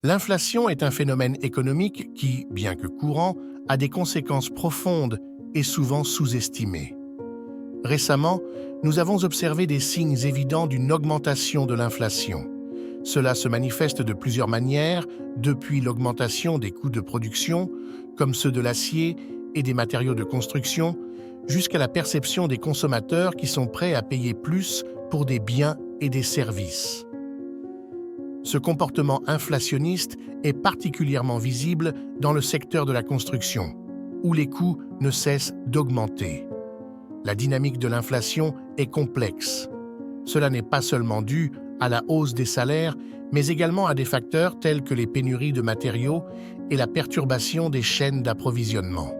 L'inflation est un phénomène économique qui, bien que courant, a des conséquences profondes et souvent sous-estimées. Récemment, nous avons observé des signes évidents d'une augmentation de l'inflation. Cela se manifeste de plusieurs manières, depuis l'augmentation des coûts de production, comme ceux de l'acier et des matériaux de construction, jusqu'à la perception des consommateurs qui sont prêts à payer plus pour des biens et des services. Ce comportement inflationniste est particulièrement visible dans le secteur de la construction, où les coûts ne cessent d'augmenter. La dynamique de l'inflation est complexe. Cela n'est pas seulement dû à la hausse des salaires, mais également à des facteurs tels que les pénuries de matériaux et la perturbation des chaînes d'approvisionnement.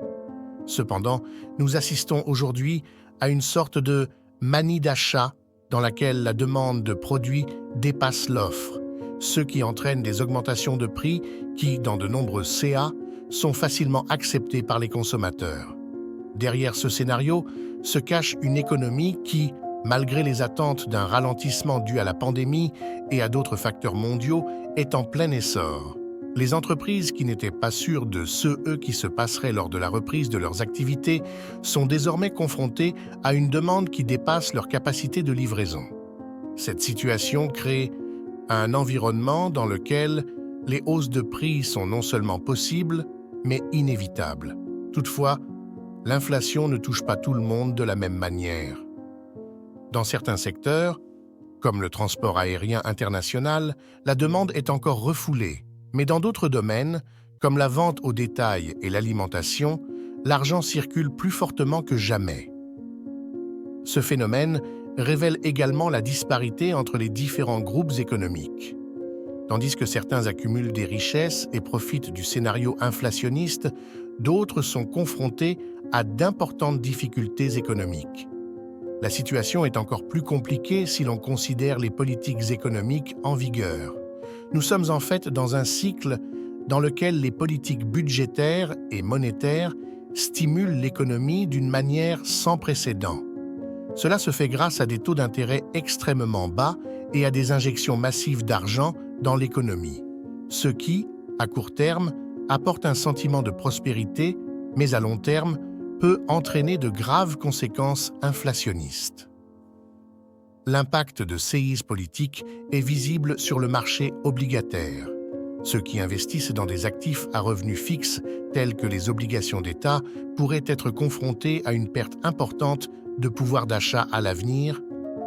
Cependant, nous assistons aujourd'hui à une sorte de manie d'achat dans laquelle la demande de produits dépasse l'offre, ce qui entraîne des augmentations de prix qui, dans de nombreux CA, sont facilement acceptés par les consommateurs. Derrière ce scénario se cache une économie qui, malgré les attentes d'un ralentissement dû à la pandémie et à d'autres facteurs mondiaux, est en plein essor. Les entreprises qui n'étaient pas sûres de ce qui se passerait lors de la reprise de leurs activités sont désormais confrontées à une demande qui dépasse leur capacité de livraison. Cette situation crée un environnement dans lequel les hausses de prix sont non seulement possibles, mais inévitables. Toutefois, l'inflation ne touche pas tout le monde de la même manière. Dans certains secteurs, comme le transport aérien international, la demande est encore refoulée, mais dans d'autres domaines, comme la vente au détail et l'alimentation, l'argent circule plus fortement que jamais. Ce phénomène révèle également la disparité entre les différents groupes économiques. Tandis que certains accumulent des richesses et profitent du scénario inflationniste, d'autres sont confrontés à d'importantes difficultés économiques. La situation est encore plus compliquée si l'on considère les politiques économiques en vigueur. Nous sommes en fait dans un cycle dans lequel les politiques budgétaires et monétaires stimulent l'économie d'une manière sans précédent. Cela se fait grâce à des taux d'intérêt extrêmement bas et à des injections massives d'argent dans l'économie, ce qui, à court terme, apporte un sentiment de prospérité, mais à long terme, peut entraîner de graves conséquences inflationnistes. L'impact de séismes politiques est visible sur le marché obligataire. Ceux qui investissent dans des actifs à revenus fixes, tels que les obligations d'État, pourraient être confrontés à une perte importante de pouvoir d'achat à l'avenir,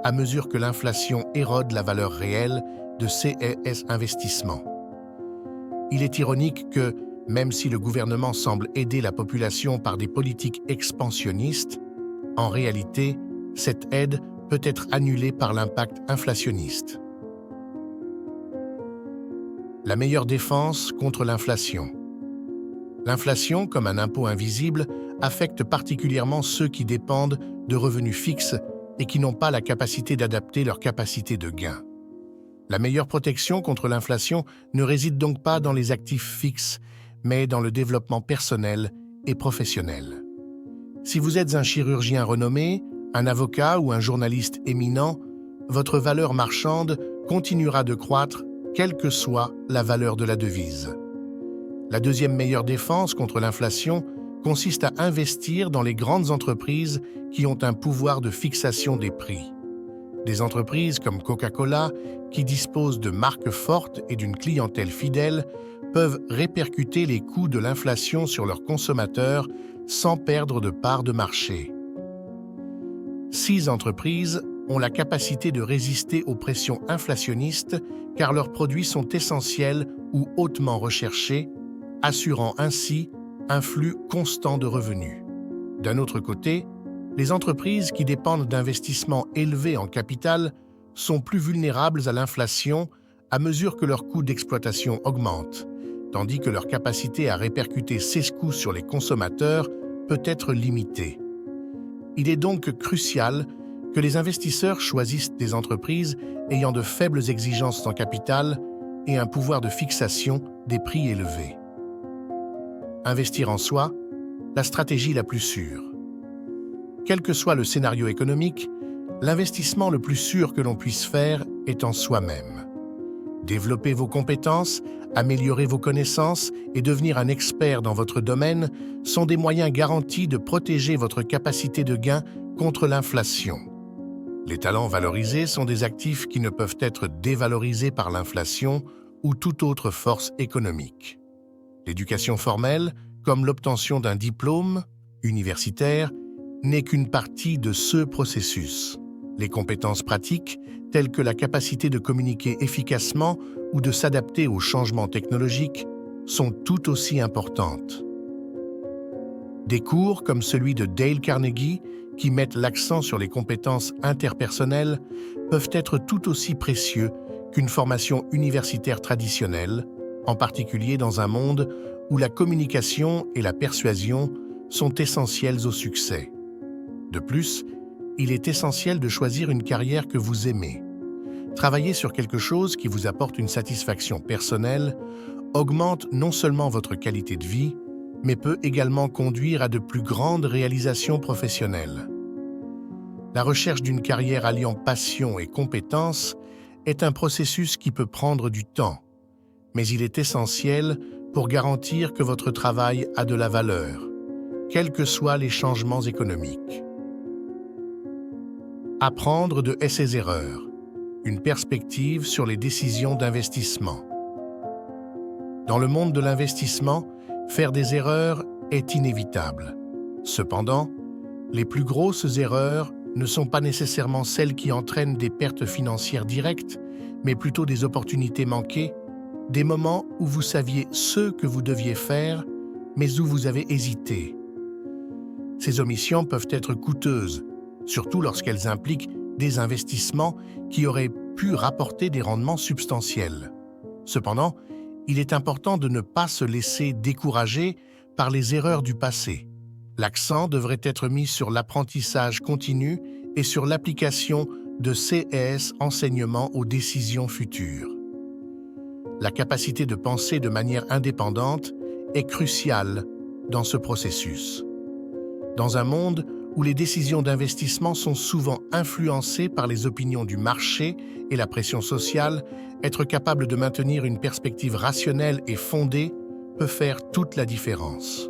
à mesure que l'inflation érode la valeur réelle de ces investissements. Il est ironique que, même si le gouvernement semble aider la population par des politiques expansionnistes, en réalité, cette aide peut être annulée par l'impact inflationniste. La meilleure défense contre l'inflation. L'inflation, comme un impôt invisible, affecte particulièrement ceux qui dépendent de revenus fixes et qui n'ont pas la capacité d'adapter leur capacité de gain. La meilleure protection contre l'inflation ne réside donc pas dans les actifs fixes, mais dans le développement personnel et professionnel. Si vous êtes un chirurgien renommé, un avocat ou un journaliste éminent, votre valeur marchande continuera de croître, quelle que soit la valeur de la devise. La deuxième meilleure défense contre l'inflation consiste à investir dans les grandes entreprises qui ont un pouvoir de fixation des prix. Des entreprises comme Coca-Cola, qui disposent de marques fortes et d'une clientèle fidèle, peuvent répercuter les coûts de l'inflation sur leurs consommateurs sans perdre de part de marché. 6 entreprises ont la capacité de résister aux pressions inflationnistes car leurs produits sont essentiels ou hautement recherchés, assurant ainsi un flux constant de revenus. D'un autre côté, les entreprises qui dépendent d'investissements élevés en capital sont plus vulnérables à l'inflation à mesure que leurs coûts d'exploitation augmentent, tandis que leur capacité à répercuter ces coûts sur les consommateurs peut être limitée. Il est donc crucial que les investisseurs choisissent des entreprises ayant de faibles exigences en capital et un pouvoir de fixation des prix élevés. Investir en soi, la stratégie la plus sûre. Quel que soit le scénario économique, l'investissement le plus sûr que l'on puisse faire est en soi-même. Développer vos compétences, améliorer vos connaissances et devenir un expert dans votre domaine sont des moyens garantis de protéger votre capacité de gain contre l'inflation. Les talents valorisés sont des actifs qui ne peuvent être dévalorisés par l'inflation ou toute autre force économique. L'éducation formelle, comme l'obtention d'un diplôme universitaire, n'est qu'une partie de ce processus. Les compétences pratiques, telles que la capacité de communiquer efficacement ou de s'adapter aux changements technologiques, sont tout aussi importantes. Des cours comme celui de Dale Carnegie, qui mettent l'accent sur les compétences interpersonnelles, peuvent être tout aussi précieux qu'une formation universitaire traditionnelle, en particulier dans un monde où la communication et la persuasion sont essentielles au succès. De plus, il est essentiel de choisir une carrière que vous aimez. Travailler sur quelque chose qui vous apporte une satisfaction personnelle augmente non seulement votre qualité de vie, mais peut également conduire à de plus grandes réalisations professionnelles. La recherche d'une carrière alliant passion et compétences est un processus qui peut prendre du temps, mais il est essentiel pour garantir que votre travail a de la valeur, quels que soient les changements économiques. Apprendre de ses erreurs, une perspective sur les décisions d'investissement. Dans le monde de l'investissement, faire des erreurs est inévitable. Cependant, les plus grosses erreurs ne sont pas nécessairement celles qui entraînent des pertes financières directes, mais plutôt des opportunités manquées, des moments où vous saviez ce que vous deviez faire, mais où vous avez hésité. Ces omissions peuvent être coûteuses, surtout lorsqu'elles impliquent des investissements qui auraient pu rapporter des rendements substantiels. Cependant, il est important de ne pas se laisser décourager par les erreurs du passé. L'accent devrait être mis sur l'apprentissage continu et sur l'application de ces enseignements aux décisions futures. La capacité de penser de manière indépendante est cruciale dans ce processus. Dans un monde où les décisions d'investissement sont souvent influencées par les opinions du marché et la pression sociale, être capable de maintenir une perspective rationnelle et fondée peut faire toute la différence.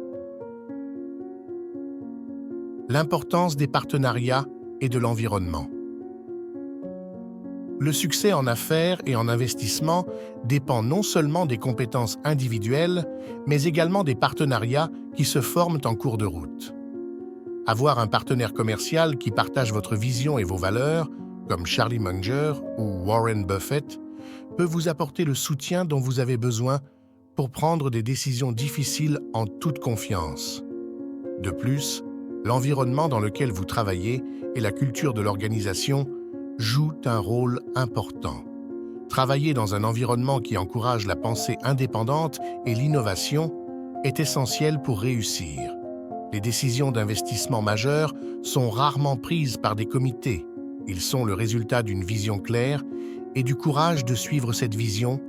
L'importance des partenariats et de l'environnement. Le succès en affaires et en investissement dépend non seulement des compétences individuelles, mais également des partenariats qui se forment en cours de route. Avoir un partenaire commercial qui partage votre vision et vos valeurs, comme Charlie Munger ou Warren Buffett, peut vous apporter le soutien dont vous avez besoin pour prendre des décisions difficiles en toute confiance. De plus, l'environnement dans lequel vous travaillez et la culture de l'organisation jouent un rôle important. Travailler dans un environnement qui encourage la pensée indépendante et l'innovation est essentiel pour réussir. Les décisions d'investissement majeures sont rarement prises par des comités. Ils sont le résultat d'une vision claire et du courage de suivre cette vision,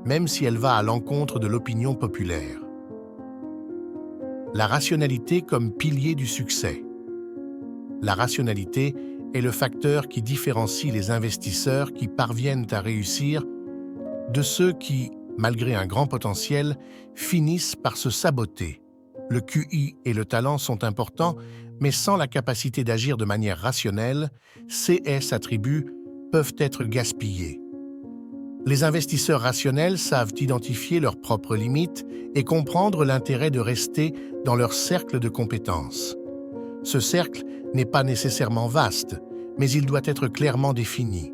même si elle va à l'encontre de l'opinion populaire. La rationalité comme pilier du succès. La rationalité est le facteur qui différencie les investisseurs qui parviennent à réussir de ceux qui, malgré un grand potentiel, finissent par se saboter. Le QI et le talent sont importants, mais sans la capacité d'agir de manière rationnelle, ces attributs peuvent être gaspillés. Les investisseurs rationnels savent identifier leurs propres limites et comprendre l'intérêt de rester dans leur cercle de compétences. Ce cercle n'est pas nécessairement vaste, mais il doit être clairement défini.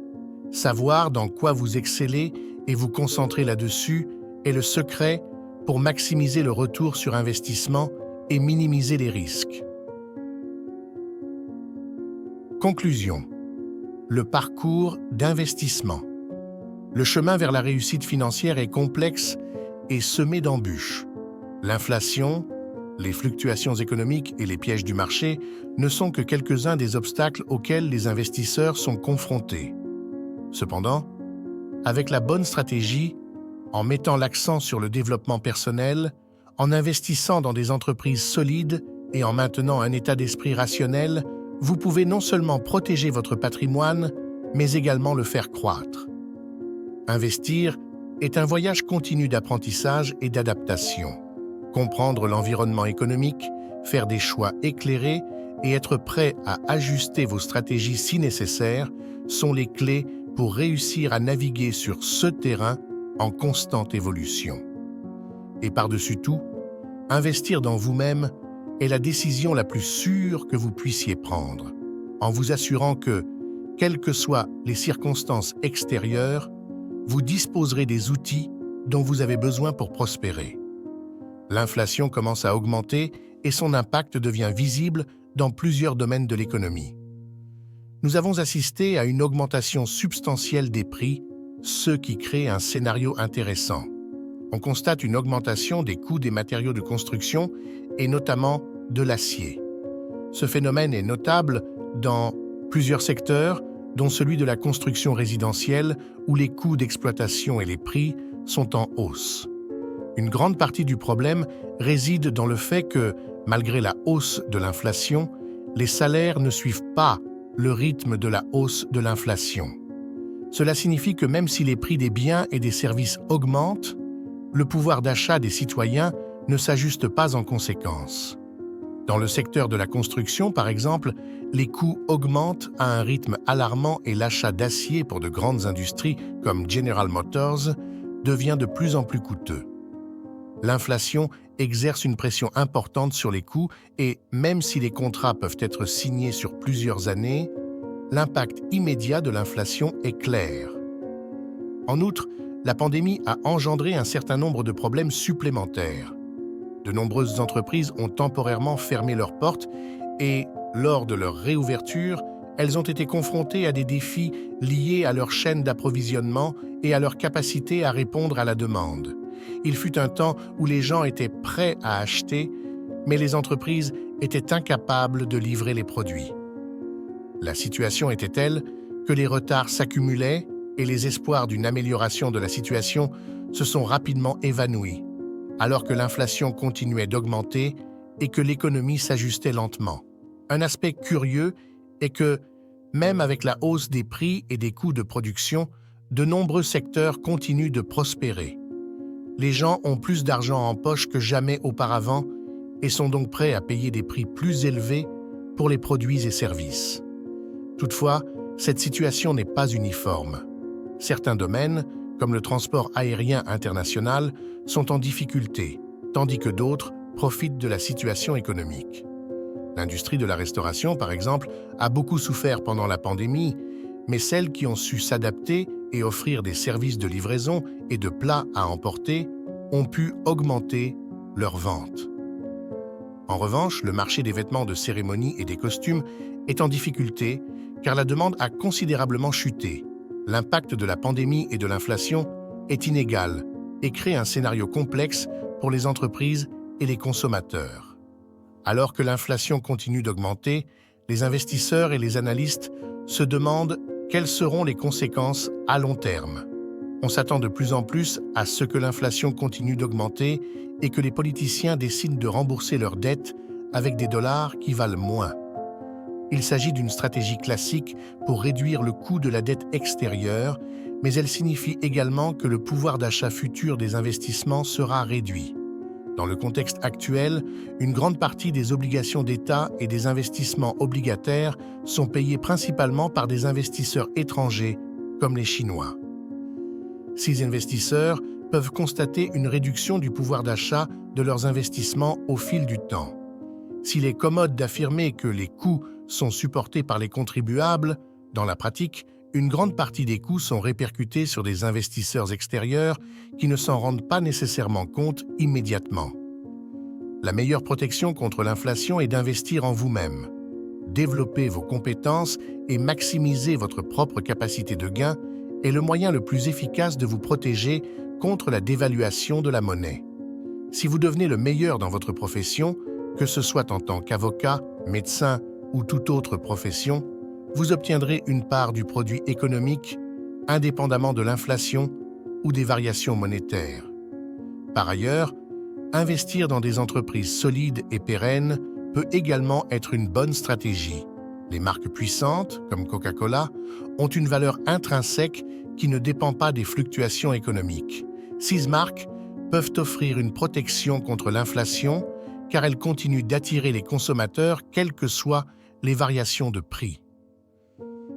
Savoir dans quoi vous excellez et vous concentrer là-dessus est le secret pour maximiser le retour sur investissement et minimiser les risques. Conclusion. Le parcours d'investissement. Le chemin vers la réussite financière est complexe et semé d'embûches. L'inflation, les fluctuations économiques et les pièges du marché ne sont que quelques-uns des obstacles auxquels les investisseurs sont confrontés. Cependant, avec la bonne stratégie, en mettant l'accent sur le développement personnel, en investissant dans des entreprises solides et en maintenant un état d'esprit rationnel, vous pouvez non seulement protéger votre patrimoine, mais également le faire croître. Investir est un voyage continu d'apprentissage et d'adaptation. Comprendre l'environnement économique, faire des choix éclairés et être prêt à ajuster vos stratégies si nécessaire sont les clés pour réussir à naviguer sur ce terrain en constante évolution. Et par-dessus tout, investir dans vous-même est la décision la plus sûre que vous puissiez prendre, en vous assurant que, quelles que soient les circonstances extérieures, vous disposerez des outils dont vous avez besoin pour prospérer. L'inflation commence à augmenter et son impact devient visible dans plusieurs domaines de l'économie. Nous avons assisté à une augmentation substantielle des prix, ce qui crée un scénario intéressant. On constate une augmentation des coûts des matériaux de construction et notamment de l'acier. Ce phénomène est notable dans plusieurs secteurs, dont celui de la construction résidentielle où les coûts d'exploitation et les prix sont en hausse. Une grande partie du problème réside dans le fait que, malgré la hausse de l'inflation, les salaires ne suivent pas le rythme de la hausse de l'inflation. Cela signifie que même si les prix des biens et des services augmentent, le pouvoir d'achat des citoyens ne s'ajuste pas en conséquence. Dans le secteur de la construction, par exemple, les coûts augmentent à un rythme alarmant et l'achat d'acier pour de grandes industries comme General Motors devient de plus en plus coûteux. L'inflation exerce une pression importante sur les coûts et, même si les contrats peuvent être signés sur plusieurs années, l'impact immédiat de l'inflation est clair. En outre, la pandémie a engendré un certain nombre de problèmes supplémentaires. De nombreuses entreprises ont temporairement fermé leurs portes et, lors de leur réouverture, elles ont été confrontées à des défis liés à leur chaîne d'approvisionnement et à leur capacité à répondre à la demande. Il fut un temps où les gens étaient prêts à acheter, mais les entreprises étaient incapables de livrer les produits. La situation était telle que les retards s'accumulaient et les espoirs d'une amélioration de la situation se sont rapidement évanouis, alors que l'inflation continuait d'augmenter et que l'économie s'ajustait lentement. Un aspect curieux est que, même avec la hausse des prix et des coûts de production, de nombreux secteurs continuent de prospérer. Les gens ont plus d'argent en poche que jamais auparavant et sont donc prêts à payer des prix plus élevés pour les produits et services. Toutefois, cette situation n'est pas uniforme. Certains domaines, comme le transport aérien international, sont en difficulté, tandis que d'autres profitent de la situation économique. L'industrie de la restauration, par exemple, a beaucoup souffert pendant la pandémie, mais celles qui ont su s'adapter et offrir des services de livraison et de plats à emporter ont pu augmenter leurs ventes. En revanche, le marché des vêtements de cérémonie et des costumes est en difficulté car la demande a considérablement chuté. L'impact de la pandémie et de l'inflation est inégal et crée un scénario complexe pour les entreprises et les consommateurs. Alors que l'inflation continue d'augmenter, les investisseurs et les analystes se demandent quelles seront les conséquences à long terme. On s'attend de plus en plus à ce que l'inflation continue d'augmenter et que les politiciens décident de rembourser leurs dettes avec des dollars qui valent moins. Il s'agit d'une stratégie classique pour réduire le coût de la dette extérieure, mais elle signifie également que le pouvoir d'achat futur des investissements sera réduit. Dans le contexte actuel, une grande partie des obligations d'État et des investissements obligataires sont payés principalement par des investisseurs étrangers, comme les Chinois. Ces investisseurs peuvent constater une réduction du pouvoir d'achat de leurs investissements au fil du temps. S'il est commode d'affirmer que les coûts sont supportés par les contribuables, dans la pratique, une grande partie des coûts sont répercutés sur des investisseurs extérieurs qui ne s'en rendent pas nécessairement compte immédiatement. La meilleure protection contre l'inflation est d'investir en vous-même. Développer vos compétences et maximiser votre propre capacité de gain est le moyen le plus efficace de vous protéger contre la dévaluation de la monnaie. Si vous devenez le meilleur dans votre profession, que ce soit en tant qu'avocat, médecin ou toute autre profession, vous obtiendrez une part du produit économique, indépendamment de l'inflation ou des variations monétaires. Par ailleurs, investir dans des entreprises solides et pérennes peut également être une bonne stratégie. Les marques puissantes, comme Coca-Cola, ont une valeur intrinsèque qui ne dépend pas des fluctuations économiques. Sismark peuvent offrir une protection contre l'inflation car elles continuent d'attirer les consommateurs quelles que soient les variations de prix.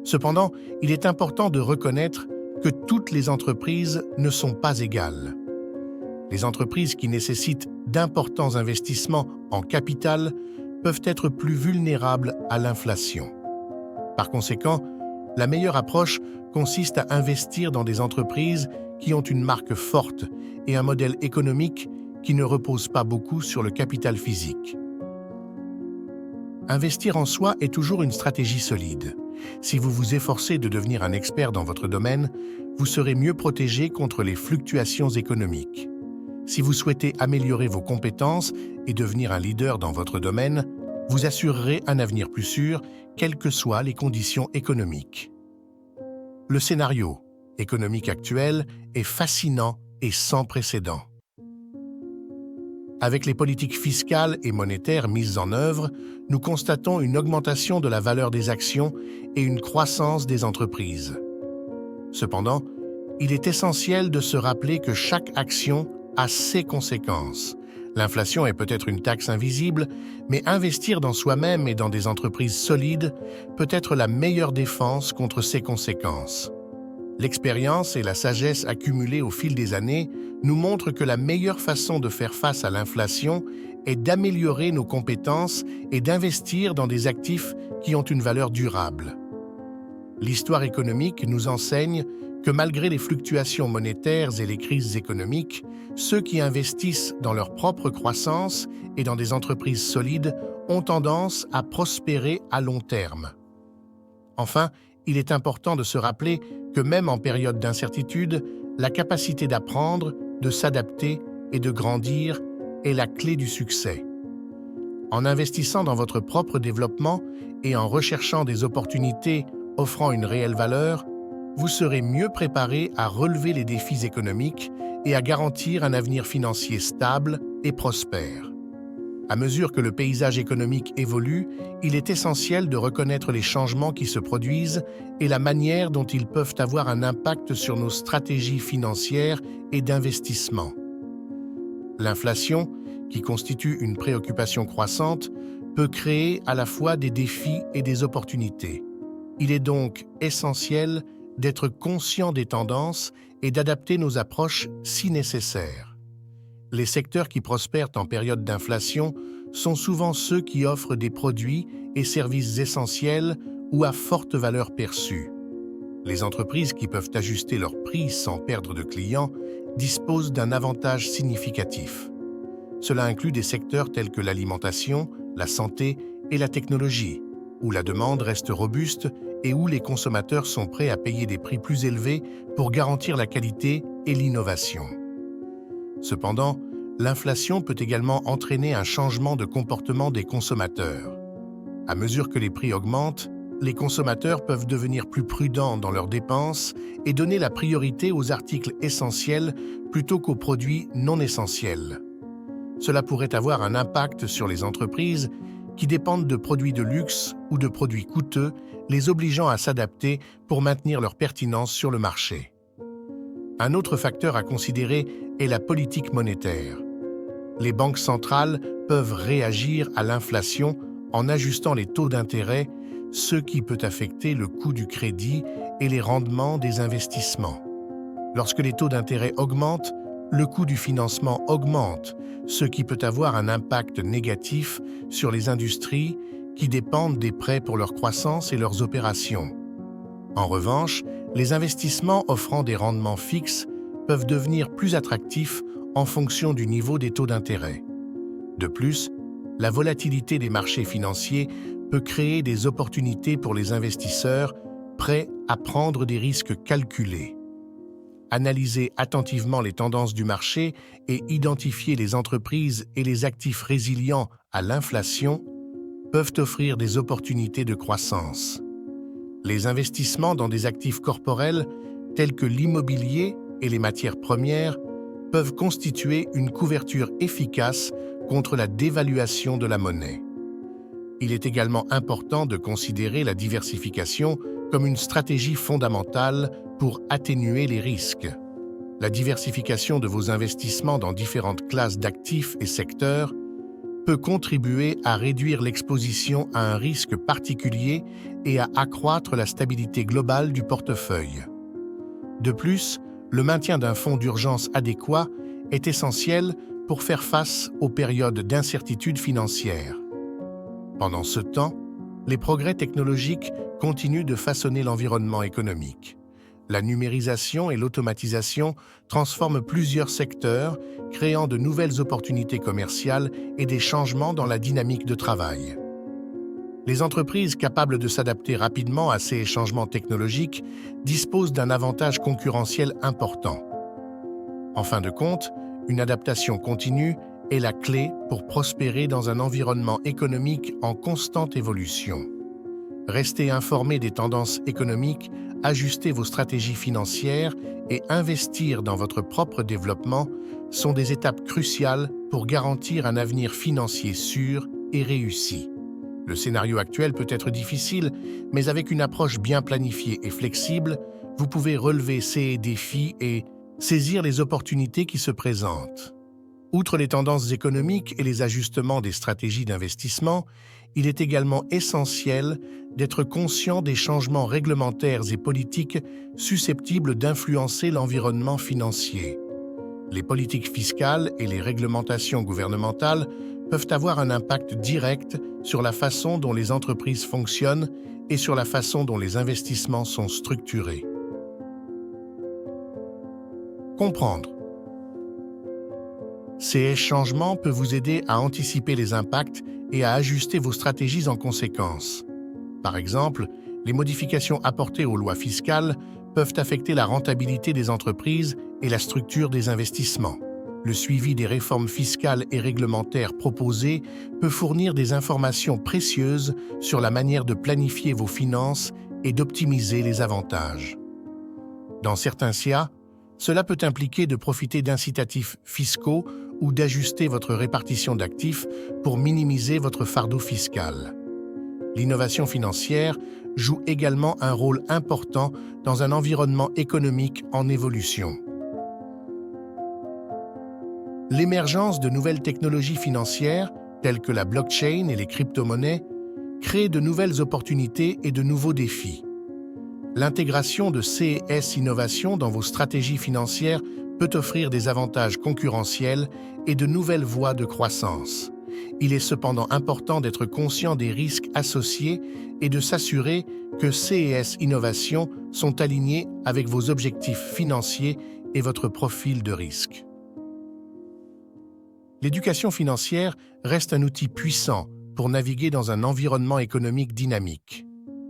Cependant, il est important de reconnaître que toutes les entreprises ne sont pas égales. Les entreprises qui nécessitent d'importants investissements en capital peuvent être plus vulnérables à l'inflation. Par conséquent, la meilleure approche consiste à investir dans des entreprises qui ont une marque forte et un modèle économique qui ne repose pas beaucoup sur le capital physique. Investir en soi est toujours une stratégie solide. Si vous vous efforcez de devenir un expert dans votre domaine, vous serez mieux protégé contre les fluctuations économiques. Si vous souhaitez améliorer vos compétences et devenir un leader dans votre domaine, vous assurerez un avenir plus sûr, quelles que soient les conditions économiques. Le scénario économique actuel est fascinant et sans précédent. Avec les politiques fiscales et monétaires mises en œuvre, nous constatons une augmentation de la valeur des actions et une croissance des entreprises. Cependant, il est essentiel de se rappeler que chaque action a ses conséquences. L'inflation est peut-être une taxe invisible, mais investir dans soi-même et dans des entreprises solides peut être la meilleure défense contre ces conséquences. L'expérience et la sagesse accumulées au fil des années nous montrent que la meilleure façon de faire face à l'inflation est d'améliorer nos compétences et d'investir dans des actifs qui ont une valeur durable. L'histoire économique nous enseigne que malgré les fluctuations monétaires et les crises économiques, ceux qui investissent dans leur propre croissance et dans des entreprises solides ont tendance à prospérer à long terme. Enfin, il est important de se rappeler que même en période d'incertitude, la capacité d'apprendre, de s'adapter et de grandir est la clé du succès. En investissant dans votre propre développement et en recherchant des opportunités offrant une réelle valeur, vous serez mieux préparé à relever les défis économiques et à garantir un avenir financier stable et prospère. À mesure que le paysage économique évolue, il est essentiel de reconnaître les changements qui se produisent et la manière dont ils peuvent avoir un impact sur nos stratégies financières et d'investissement. L'inflation, qui constitue une préoccupation croissante, peut créer à la fois des défis et des opportunités. Il est donc essentiel d'être conscient des tendances et d'adapter nos approches si nécessaire. Les secteurs qui prospèrent en période d'inflation sont souvent ceux qui offrent des produits et services essentiels ou à forte valeur perçue. Les entreprises qui peuvent ajuster leurs prix sans perdre de clients disposent d'un avantage significatif. Cela inclut des secteurs tels que l'alimentation, la santé et la technologie, où la demande reste robuste et où les consommateurs sont prêts à payer des prix plus élevés pour garantir la qualité et l'innovation. Cependant, l'inflation peut également entraîner un changement de comportement des consommateurs. À mesure que les prix augmentent, les consommateurs peuvent devenir plus prudents dans leurs dépenses et donner la priorité aux articles essentiels plutôt qu'aux produits non essentiels. Cela pourrait avoir un impact sur les entreprises qui dépendent de produits de luxe ou de produits coûteux, les obligeant à s'adapter pour maintenir leur pertinence sur le marché. Un autre facteur à considérer est la politique monétaire. Les banques centrales peuvent réagir à l'inflation en ajustant les taux d'intérêt, ce qui peut affecter le coût du crédit et les rendements des investissements. Lorsque les taux d'intérêt augmentent, le coût du financement augmente, ce qui peut avoir un impact négatif sur les industries qui dépendent des prêts pour leur croissance et leurs opérations. En revanche, les investissements offrant des rendements fixes peuvent devenir plus attractifs en fonction du niveau des taux d'intérêt. De plus, la volatilité des marchés financiers peut créer des opportunités pour les investisseurs prêts à prendre des risques calculés. Analyser attentivement les tendances du marché et identifier les entreprises et les actifs résilients à l'inflation peuvent offrir des opportunités de croissance. Les investissements dans des actifs corporels tels que l'immobilier et les matières premières peuvent constituer une couverture efficace contre la dévaluation de la monnaie. Il est également important de considérer la diversification comme une stratégie fondamentale pour atténuer les risques. La diversification de vos investissements dans différentes classes d'actifs et secteurs peut contribuer à réduire l'exposition à un risque particulier et à accroître la stabilité globale du portefeuille. De plus, le maintien d'un fonds d'urgence adéquat est essentiel pour faire face aux périodes d'incertitude financière. Pendant ce temps, les progrès technologiques continuent de façonner l'environnement économique. La numérisation et l'automatisation transforment plusieurs secteurs, créant de nouvelles opportunités commerciales et des changements dans la dynamique de travail. Les entreprises capables de s'adapter rapidement à ces changements technologiques disposent d'un avantage concurrentiel important. En fin de compte, une adaptation continue est la clé pour prospérer dans un environnement économique en constante évolution. Restez informés des tendances économiques, ajuster vos stratégies financières et investir dans votre propre développement sont des étapes cruciales pour garantir un avenir financier sûr et réussi. Le scénario actuel peut être difficile, mais avec une approche bien planifiée et flexible, vous pouvez relever ces défis et saisir les opportunités qui se présentent. Outre les tendances économiques et les ajustements des stratégies d'investissement, il est également essentiel d'être conscient des changements réglementaires et politiques susceptibles d'influencer l'environnement financier. Les politiques fiscales et les réglementations gouvernementales peuvent avoir un impact direct sur la façon dont les entreprises fonctionnent et sur la façon dont les investissements sont structurés. Comprendre. Ces changements peuvent vous aider à anticiper les impacts et à ajuster vos stratégies en conséquence. Par exemple, les modifications apportées aux lois fiscales peuvent affecter la rentabilité des entreprises et la structure des investissements. Le suivi des réformes fiscales et réglementaires proposées peut fournir des informations précieuses sur la manière de planifier vos finances et d'optimiser les avantages. Dans certains cas, cela peut impliquer de profiter d'incitatifs fiscaux ou d'ajuster votre répartition d'actifs pour minimiser votre fardeau fiscal. L'innovation financière joue également un rôle important dans un environnement économique en évolution. L'émergence de nouvelles technologies financières, telles que la blockchain et les crypto-monnaies, crée de nouvelles opportunités et de nouveaux défis. L'intégration de CES Innovation dans vos stratégies financières peut offrir des avantages concurrentiels et de nouvelles voies de croissance. Il est cependant important d'être conscient des risques associés et de s'assurer que CES Innovation sont alignés avec vos objectifs financiers et votre profil de risque. L'éducation financière reste un outil puissant pour naviguer dans un environnement économique dynamique.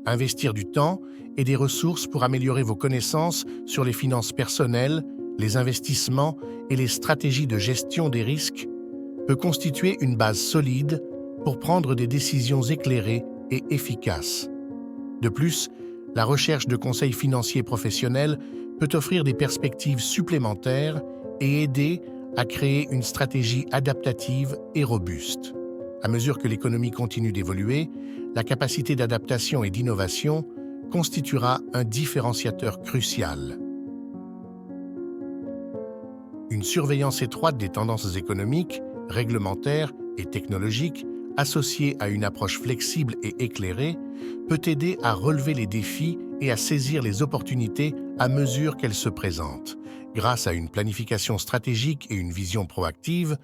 Investir du temps et des ressources pour améliorer vos connaissances sur les finances personnelles, les investissements et les stratégies de gestion des risques peut constituer une base solide pour prendre des décisions éclairées et efficaces. De plus, la recherche de conseils financiers professionnels peut offrir des perspectives supplémentaires et aider à créer une stratégie adaptative et robuste. À mesure que l'économie continue d'évoluer, la capacité d'adaptation et d'innovation constituera un différenciateur crucial. Une surveillance étroite des tendances économiques, réglementaires et technologiques, associée à une approche flexible et éclairée, peut aider à relever les défis et à saisir les opportunités à mesure qu'elles se présentent. Grâce à une planification stratégique et une vision proactive,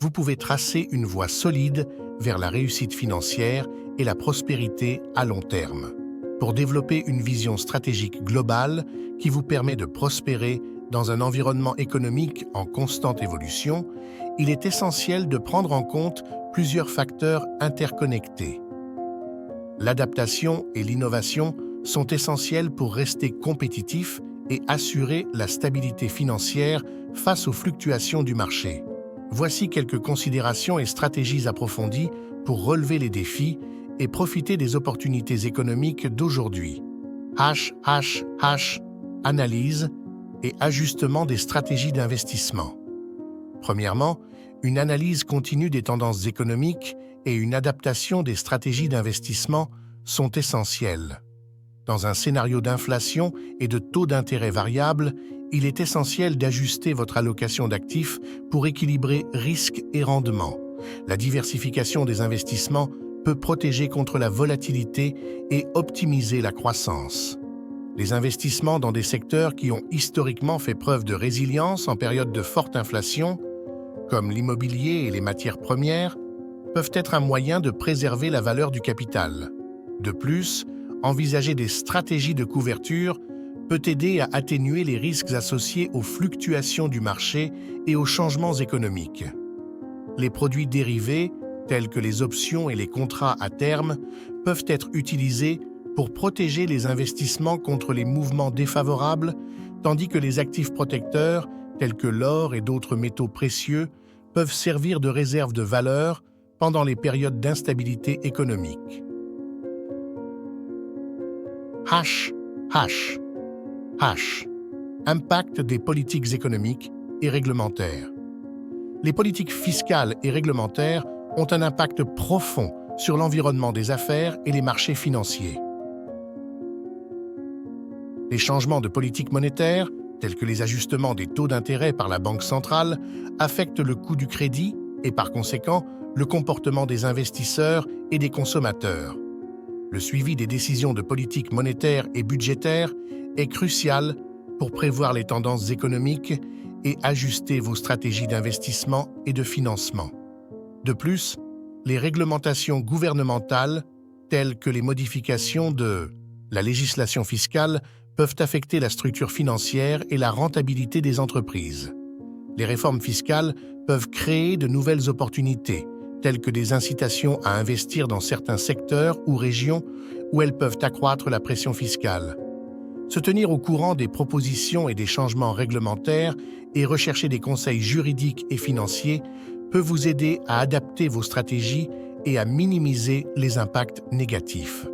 vous pouvez tracer une voie solide vers la réussite financière et la prospérité à long terme. Pour développer une vision stratégique globale qui vous permet de prospérer dans un environnement économique en constante évolution, il est essentiel de prendre en compte plusieurs facteurs interconnectés. L'adaptation et l'innovation sont essentiels pour rester compétitifs et assurer la stabilité financière face aux fluctuations du marché. Voici quelques considérations et stratégies approfondies pour relever les défis et profiter des opportunités économiques d'aujourd'hui. Analyse et ajustement des stratégies d'investissement. Premièrement, une analyse continue des tendances économiques et une adaptation des stratégies d'investissement sont essentielles. Dans un scénario d'inflation et de taux d'intérêt variables, il est essentiel d'ajuster votre allocation d'actifs pour équilibrer risque et rendement. La diversification des investissements peut protéger contre la volatilité et optimiser la croissance. Les investissements dans des secteurs qui ont historiquement fait preuve de résilience en période de forte inflation, comme l'immobilier et les matières premières, peuvent être un moyen de préserver la valeur du capital. De plus, envisager des stratégies de couverture peut aider à atténuer les risques associés aux fluctuations du marché et aux changements économiques. Les produits dérivés, tels que les options et les contrats à terme, peuvent être utilisés pour protéger les investissements contre les mouvements défavorables, tandis que les actifs protecteurs, tels que l'or et d'autres métaux précieux, peuvent servir de réserve de valeur pendant les périodes d'instabilité économique. H. Impact des politiques économiques et réglementaires. Les politiques fiscales et réglementaires ont un impact profond sur l'environnement des affaires et les marchés financiers. Les changements de politique monétaire, tels que les ajustements des taux d'intérêt par la Banque centrale, affectent le coût du crédit et, par conséquent, le comportement des investisseurs et des consommateurs. Le suivi des décisions de politique monétaire et budgétaire est crucial pour prévoir les tendances économiques et ajuster vos stratégies d'investissement et de financement. De plus, les réglementations gouvernementales, telles que les modifications de la législation fiscale, peuvent affecter la structure financière et la rentabilité des entreprises. Les réformes fiscales peuvent créer de nouvelles opportunités, telles que des incitations à investir dans certains secteurs ou régions où elles peuvent accroître la pression fiscale. Se tenir au courant des propositions et des changements réglementaires et rechercher des conseils juridiques et financiers peut vous aider à adapter vos stratégies et à minimiser les impacts négatifs.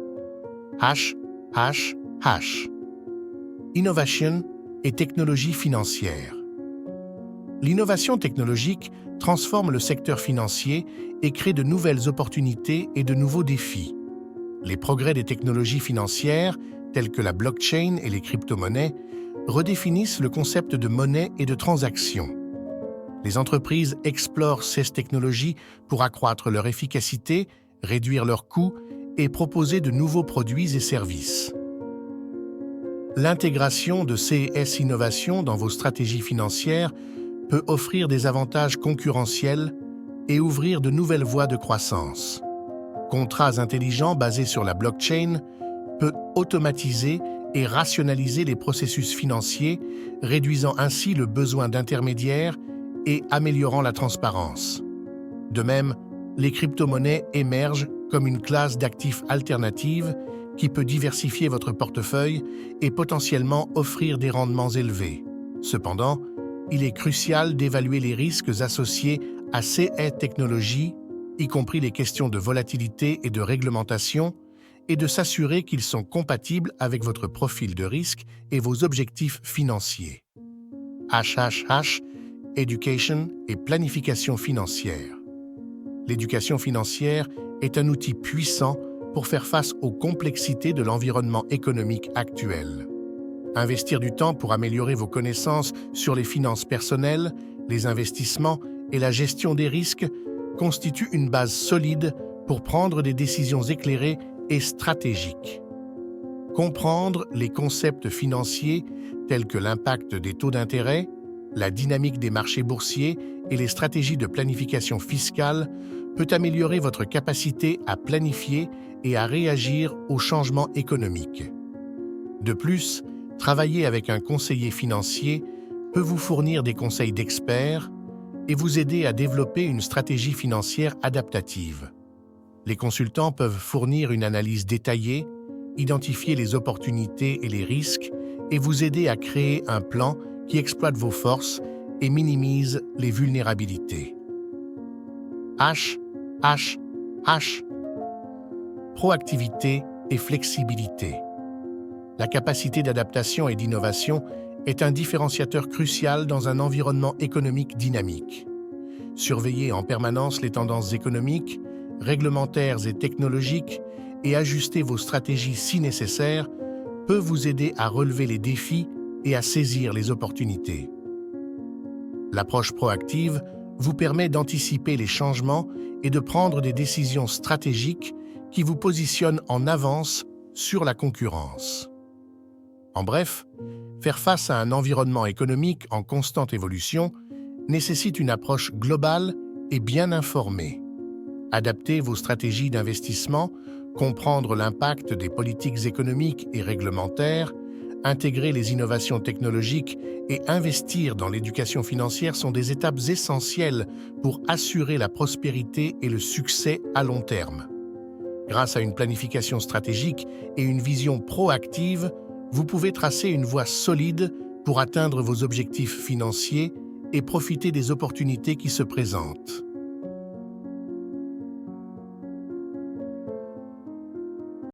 Innovation et technologie financière. L'innovation technologique transforme le secteur financier et crée de nouvelles opportunités et de nouveaux défis. Les progrès des technologies financières, telles que la blockchain et les crypto-monnaies, redéfinissent le concept de monnaie et de transaction. Les entreprises explorent ces technologies pour accroître leur efficacité, réduire leurs coûts et proposer de nouveaux produits et services. L'intégration de ces innovations dans vos stratégies financières peut offrir des avantages concurrentiels et ouvrir de nouvelles voies de croissance. Contrats intelligents basés sur la blockchain peut automatiser et rationaliser les processus financiers, réduisant ainsi le besoin d'intermédiaires et améliorant la transparence. De même, les crypto-monnaies émergent comme une classe d'actifs alternative qui peut diversifier votre portefeuille et potentiellement offrir des rendements élevés. Cependant, il est crucial d'évaluer les risques associés à ces technologies, y compris les questions de volatilité et de réglementation, et de s'assurer qu'ils sont compatibles avec votre profil de risque et vos objectifs financiers. Education et planification financière. L'éducation financière est un outil puissant pour faire face aux complexités de l'environnement économique actuel. Investir du temps pour améliorer vos connaissances sur les finances personnelles, les investissements et la gestion des risques constitue une base solide pour prendre des décisions éclairées et stratégiques. Comprendre les concepts financiers tels que l'impact des taux d'intérêt, la dynamique des marchés boursiers et les stratégies de planification fiscale peut améliorer votre capacité à planifier et à réagir aux changements économiques. De plus, travailler avec un conseiller financier peut vous fournir des conseils d'experts et vous aider à développer une stratégie financière adaptative. Les consultants peuvent fournir une analyse détaillée, identifier les opportunités et les risques et vous aider à créer un plan qui exploite vos forces et minimise les vulnérabilités. Proactivité et flexibilité. La capacité d'adaptation et d'innovation est un différenciateur crucial dans un environnement économique dynamique. Surveiller en permanence les tendances économiques, réglementaires et technologiques et ajuster vos stratégies si nécessaire peut vous aider à relever les défis et à saisir les opportunités. L'approche proactive vous permet d'anticiper les changements et de prendre des décisions stratégiques qui vous positionnent en avance sur la concurrence. En bref, faire face à un environnement économique en constante évolution nécessite une approche globale et bien informée. Adapter vos stratégies d'investissement, comprendre l'impact des politiques économiques et réglementaires, intégrer les innovations technologiques et investir dans l'éducation financière sont des étapes essentielles pour assurer la prospérité et le succès à long terme. Grâce à une planification stratégique et une vision proactive, vous pouvez tracer une voie solide pour atteindre vos objectifs financiers et profiter des opportunités qui se présentent.